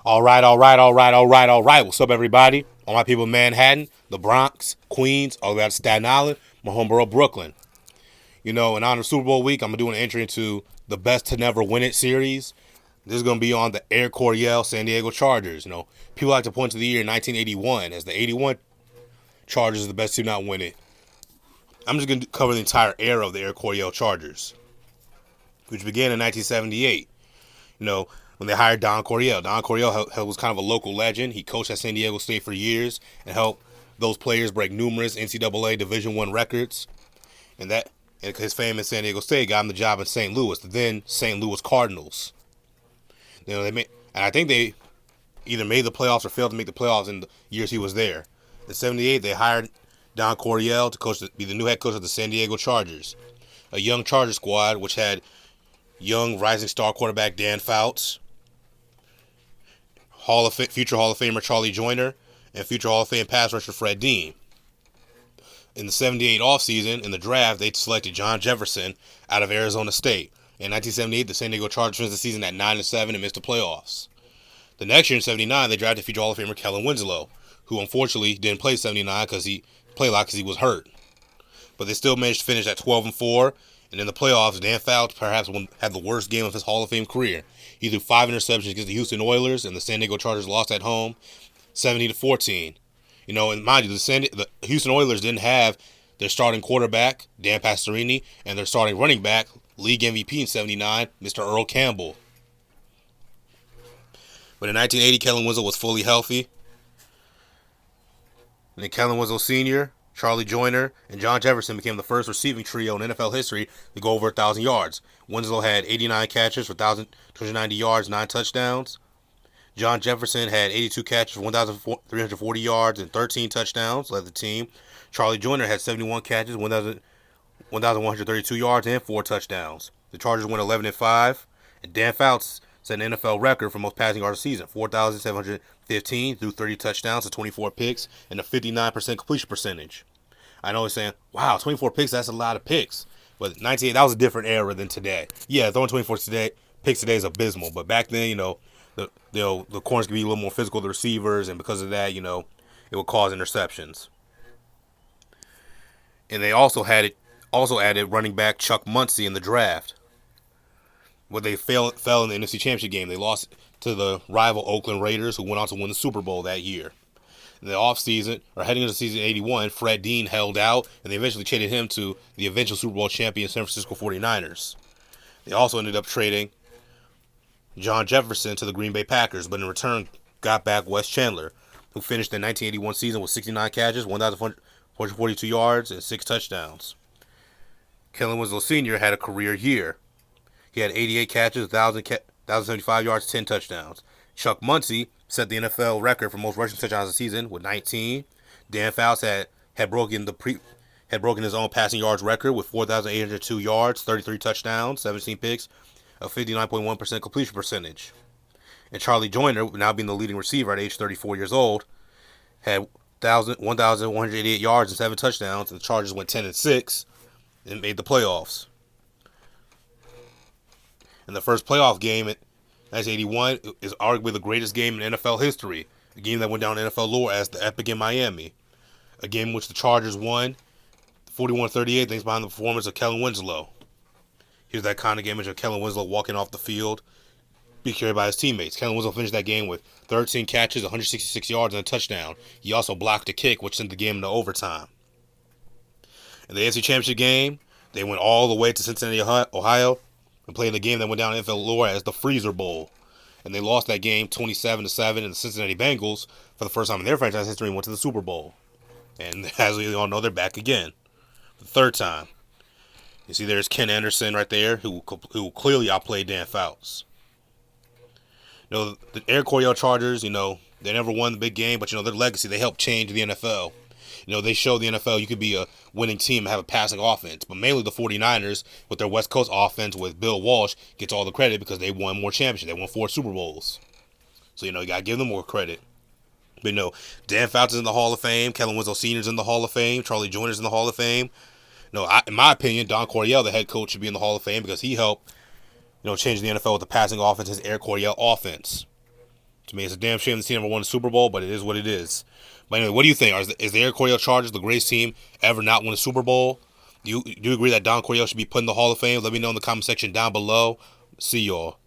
All right. What's up, everybody? All my people in Manhattan, the Bronx, Queens, all the way out to Staten Island, my home borough, Brooklyn. In honor of Super Bowl week, I'm going to do an entry into the best to never win it series. This is going to be on the Air Coryell San Diego Chargers. People like to point to the year 1981 as the 81 Chargers are the best team not win it. I'm just going to cover the entire era of the Air Coryell Chargers, which began in 1978. When they hired Don Coryell. Don Coryell was kind of a local legend. He coached at San Diego State for years and helped those players break numerous NCAA Division I records. And his fame in San Diego State got him the job in St. Louis, the then St. Louis Cardinals. And I think they either made the playoffs or failed to make the playoffs in the years he was there. In '78, they hired Don Coryell to be the new head coach of the San Diego Chargers, a young Charger squad which had young rising star quarterback Dan Fouts, future Hall of Famer Charlie Joyner, and future Hall of Fame pass rusher Fred Dean. In the '78 offseason, in the draft, they selected John Jefferson out of Arizona State. In 1978, the San Diego Chargers finished the season at 9-7 and missed the playoffs. The next year in '79, they drafted future Hall of Famer Kellen Winslow, who unfortunately didn't play '79 because he was hurt. But they still managed to finish at 12-4. And in the playoffs, Dan Fouts perhaps had the worst game of his Hall of Fame career. He threw 5 interceptions against the Houston Oilers, and the San Diego Chargers lost at home 70-14. And mind you, the Houston Oilers didn't have their starting quarterback, Dan Pastorini, and their starting running back, league MVP in '79, Mr. Earl Campbell. But in 1980, Kellen Winslow was fully healthy. And then Kellen Winslow Sr., Charlie Joyner, and John Jefferson became the first receiving trio in NFL history to go over 1,000 yards. Winslow had 89 catches for 1,290 yards, 9 touchdowns. John Jefferson had 82 catches for 1,340 yards and 13 touchdowns, led the team. Charlie Joyner had 71 catches, 1,132 yards, and 4 touchdowns. The Chargers went 11-5, and Dan Fouts set an NFL record for most passing yards of the season, 4,715 through 30 touchdowns to 24 picks and a 59% completion percentage. I know he's saying, wow, 24 picks, that's a lot of picks. But 98, that was a different era than today. Yeah, throwing 24 picks today is abysmal, but back then, the corners could be a little more physical, the receivers, and because of that, it would cause interceptions. And they also added running back Chuck Muncie in the draft. But they fell in the NFC Championship game. They lost to the rival Oakland Raiders, who went on to win the Super Bowl that year. In the offseason, or heading into season 81, Fred Dean held out, and they eventually traded him to the eventual Super Bowl champion San Francisco 49ers. They also ended up trading John Jefferson to the Green Bay Packers, but in return got back Wes Chandler, who finished the 1981 season with 69 catches, 1,442 yards, and 6 touchdowns. Kellen Winslow Sr. had a career year. He had 88 catches, 1,075 yards, 10 touchdowns. Chuck Muncie set the NFL record for most rushing touchdowns of the season with 19. Dan Fouts had broken his own passing yards record with 4,802 yards, 33 touchdowns, 17 picks, a 59.1% completion percentage. And Charlie Joyner, now being the leading receiver at age 34 years old, had 1,188 yards and 7 touchdowns, and the Chargers went 10-6 and made the playoffs. And the first playoff game in 1981 is arguably the greatest game in NFL history. A game that went down in NFL lore as the Epic in Miami. A game in which the Chargers won 41-38 thanks behind the performance of Kellen Winslow. Here's that kind of image of Kellen Winslow walking off the field, being carried by his teammates. Kellen Winslow finished that game with 13 catches, 166 yards, and a touchdown. He also blocked a kick, which sent the game into overtime. In the AFC Championship game, they went all the way to Cincinnati, Ohio, and played a game that went down in NFL lore as the Freezer Bowl. And they lost that game 27-7, and the Cincinnati Bengals, for the first time in their franchise history, went to the Super Bowl. And as we all know, they're back again. The third time. You see there's Ken Anderson right there, who clearly outplayed Dan Fouts. The Air Coryell Chargers, they never won the big game, but, their legacy, they helped change the NFL. They showed the NFL you could be a winning team and have a passing offense. But mainly the 49ers, with their West Coast offense with Bill Walsh, gets all the credit because they won more championships. They won 4 Super Bowls. So, you got to give them more credit. But, Dan Fouts is in the Hall of Fame. Kellen Winslow Sr. is in the Hall of Fame. Charlie Joyner is in the Hall of Fame. In my opinion, Don Coryell, the head coach, should be in the Hall of Fame because he helped, change the NFL with the passing offense, his Air Coryell offense. To me, it's a damn shame the team never won a Super Bowl, but it is what it is. But anyway, what do you think? Is the Air Coryell Chargers the greatest team ever not win a Super Bowl? Do you agree that Don Coryell should be put in the Hall of Fame? Let me know in the comment section down below. See y'all.